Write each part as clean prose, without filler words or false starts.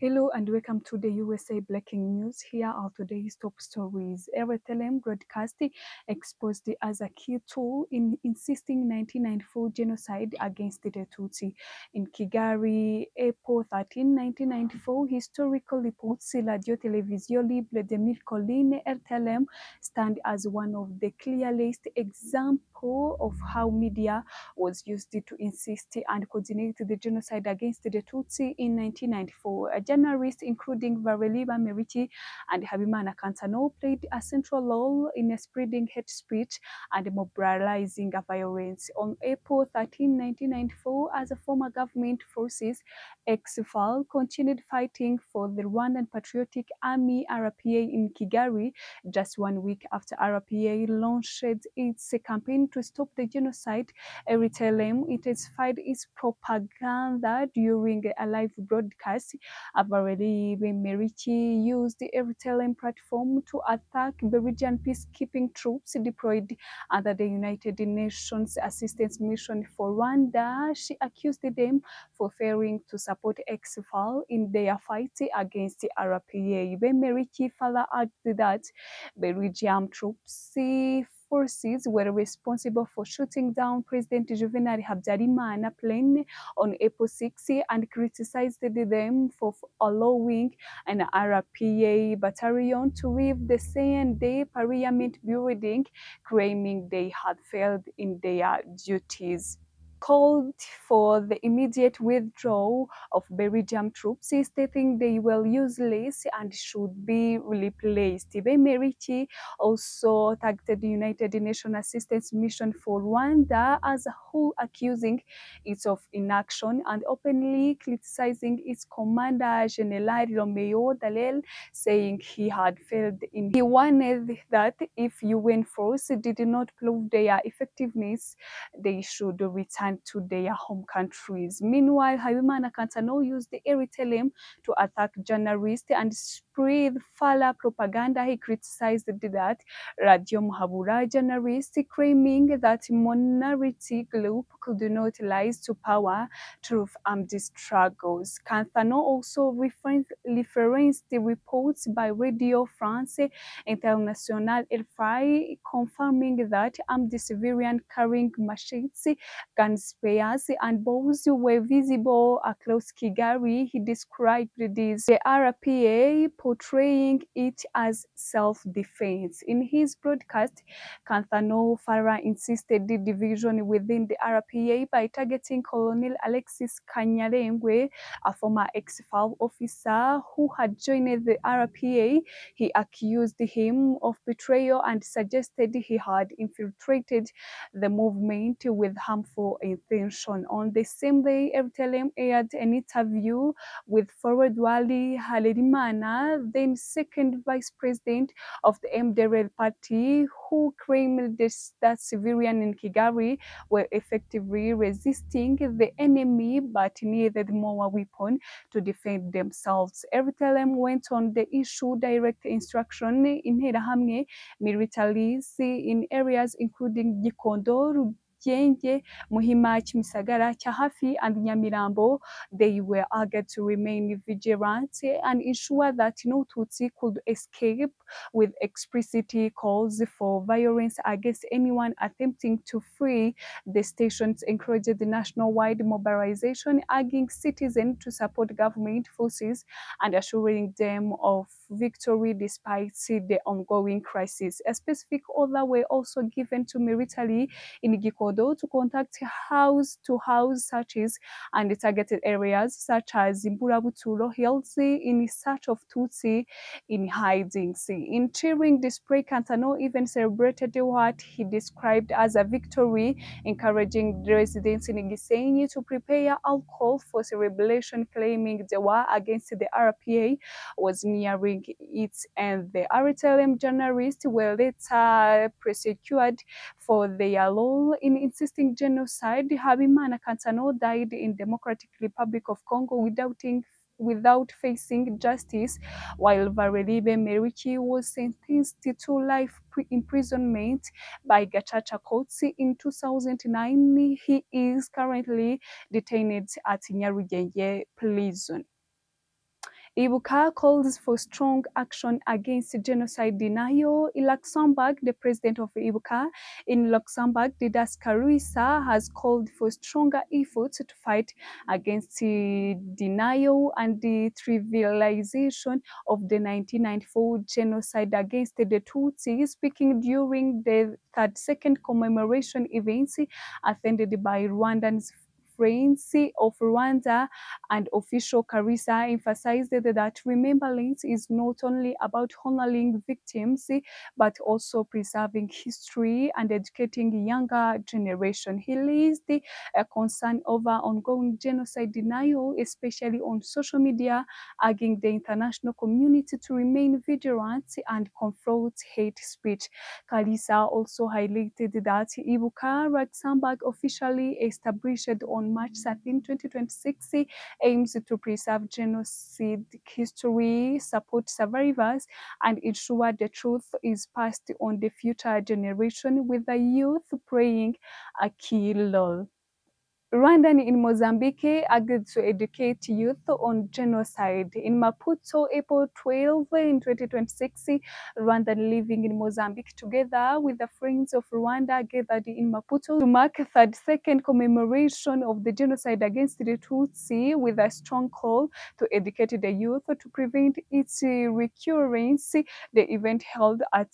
Hello and welcome to the USA Breaking News. Here are today's top stories. RTLM broadcast exposed as a key tool in insisting 1994 genocide against the Tutsi. In Kigali, April 13, 1994, historical reports Radio Television Libre de Mille Collines RTLM stand as one of the clearest examples of how media was used to insist and coordinate the genocide against the Tutsi in 1994. Journalists including Vareliba Merici and Habimana Kantano played a central role in spreading hate speech and mobilizing violence. On April 13, 1994, as a former government forces, ex-FAL continued fighting for the Rwandan Patriotic Army RPA in Kigali just 1 week after RPA launched its campaign to stop the genocide. RTLM intensified its propaganda during a live broadcast. Abareli Merici used the RTLM platform to attack Belgian peacekeeping troops deployed under the United Nations Assistance Mission for Rwanda. She accused them for failing to support ex-FAL in their fight against the RPA. Merici further added that Belgian troops forces were responsible for shooting down President Juvenal Habyarimana plane on April 6 and criticized them for allowing an RPA battalion to leave the same day Parliament building, claiming they had failed in their duties. Called for the immediate withdrawal of Belgian troops, stating they were useless and should be replaced. Merici also tagged the United Nations Assistance Mission for Rwanda as a whole, accusing it of inaction and openly criticizing its commander, General Romeo Dallaire, saying he had failed in. He warned that if UN forces did not prove their effectiveness, they should return to their home countries. Meanwhile, Habimana Kantano used the RTLM to attack journalists and spread false propaganda. He criticized that Radio Muhabura journalists, claiming that minority group could not rise to power through armed struggles. Kantano also referenced the reports by Radio France International RFI, confirming that armed civilian carrying machetes, gun spares, and bows were visible across Kigali. He described this, the RPA, portraying it as self-defense. In his broadcast, Kantano Farah insisted the division within the RPA by targeting Colonel Alexis Kanyarengwe, a former ex-FAL officer who had joined the RPA. He accused him of betrayal and suggested he had infiltrated the movement with harmful intention. On the same day, RTLM aired an interview with Forward Wali Halerimana, then second vice president of the MDRL party, who claimed that civilians in Kigali were effectively resisting the enemy but needed more weapons to defend themselves. RTLM went on the issue direct instruction in Interahamwe militaries in areas including Gikondo, Rugenge, Muhima, Kimisagara, Kyahafi, and Nyamirambo. They were urged to remain vigilant and ensure that no Tutsi could escape, with explicit calls for violence against anyone attempting to flee. The stations encouraged the nationwide mobilization, urging citizens to support government forces and assuring them of victory despite the ongoing crisis. A specific order were also given to military in Gikodo to conduct house-to-house searches and targeted areas such as Imburabuturo Hills in search of Tutsi in hiding. In cheering display, Kantano even celebrated what he described as a victory, encouraging the residents in Gisenyi to prepare alcohol for celebration, claiming the war against the RPA was nearing its end. The RTLM journalists were later prosecuted for their role in insisting genocide. Habimana Kantano died in Democratic Republic of Congo without facing justice, while Varelibe Merici was sentenced to life imprisonment by Gachacha courts in 2009. He is currently detained at Nyarugenge prison. Ibuka calls for strong action against genocide denial. In Luxembourg, the president of Ibuka in Luxembourg, Didas Caruisa, has called for stronger efforts to fight against denial and the trivialization of the 1994 genocide against the Tutsi. Speaking during the 32nd commemoration events attended by Rwandans Friends of Rwanda and official Carissa emphasized that remembrance is not only about honoring victims but also preserving history and educating younger generation. He raised a concern over ongoing genocide denial, especially on social media, urging the international community to remain vigilant and confront hate speech. Kalisa also highlighted that Ibuka Luxembourg officially established on March 13, 2026, aims to preserve genocide history, support survivors, and ensure the truth is passed on the future generation, with the youth playing a key role. Rwandan in Mozambique agreed to educate youth on genocide. In Maputo, April 12, in 2026, Rwandan living in Mozambique together with the Friends of Rwanda gathered in Maputo to mark 32nd commemoration of the genocide against the Tutsi, with a strong call to educate the youth to prevent its recurrence. The event held at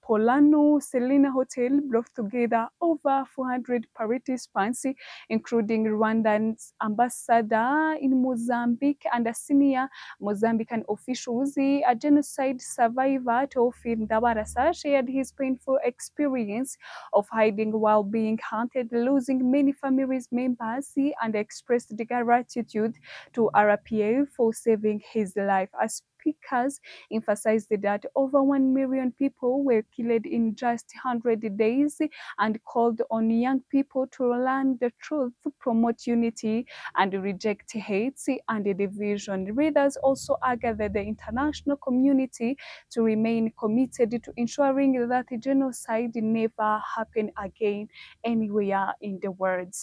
Polano Selena Hotel brought together over 400 participants, including Rwandan's ambassador in Mozambique and a senior Mozambican officials. A genocide survivor, Teofil Ndabarasa, shared his painful experience of hiding while being hunted, losing many family members, and expressed gratitude to RPA for saving his life. As speakers emphasized that over 1 million people were killed in just 100 days and called on young people to learn the truth, promote unity, and reject hate and division. Readers also argued that the international community to remain committed to ensuring that genocide never happen again anywhere in the world.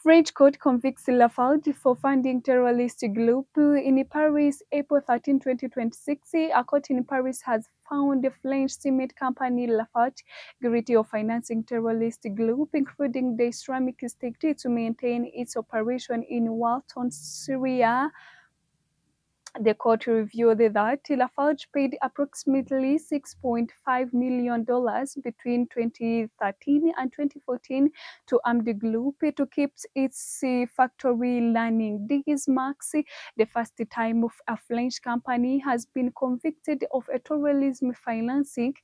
French court convicts Lafarge for funding terrorist group in Paris, April 13, 2026. A court in Paris has found the French cement company Lafarge guilty of financing terrorist group, including the Islamic State, to maintain its operation in Walton, Syria. The court reviewed that Lafarge paid approximately $6.5 million between 2013 and 2014 to armed group to keep its factory running. This marks the first time a French company has been convicted of a terrorism financing.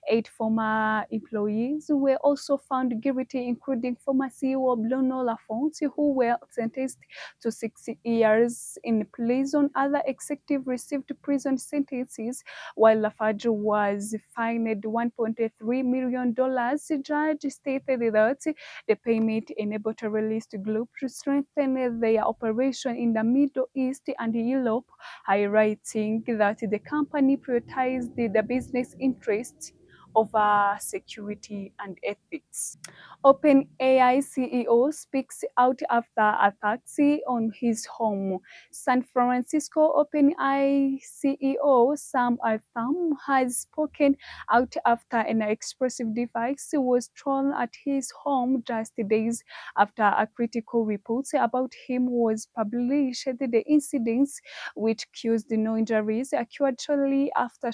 8 former employees were also found guilty, including former CEO Bruno Lafont, who were sentenced to 6 years in prison. Other executives received prison sentences, while Lafarge was fined $1.3 million. The judge stated that the payment enabled terrorist group to strengthen their operation in the Middle East and Europe, highlighting that the company prioritized the business interests over security and ethics. OpenAI CEO speaks out after attacks on his home. San Francisco OpenAI CEO Sam Altman has spoken out after an explosive device was thrown at his home just days after a critical report about him was published. The incidents, which caused no injuries, occurred shortly after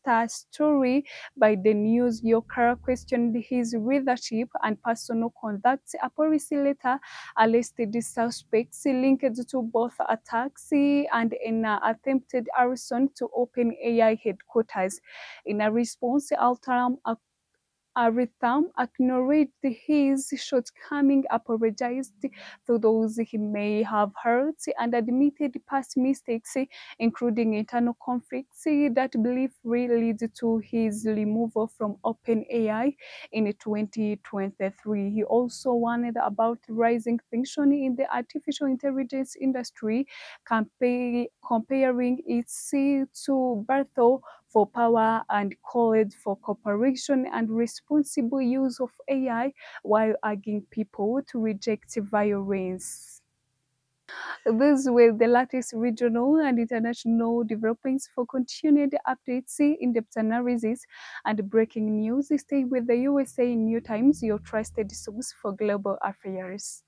a story by the News Yorker questioned his leadership and personal conduct. A police later arrested the suspects linked to both attacks and an attempted arson to OpenAI headquarters. In a response, Altram Aritham acknowledged his shortcoming, apologized to those he may have hurt, and admitted past mistakes, including internal conflicts that believed led to his removal from OpenAI in 2023. He also warned about rising tension in the artificial intelligence industry, comparing it to battle for power and called for cooperation and responsible use of AI, while urging people to reject violence. These were the latest regional and international developments. For continued updates, in-depth analysis, and breaking news, stay with the USA New Times, your trusted source for global affairs.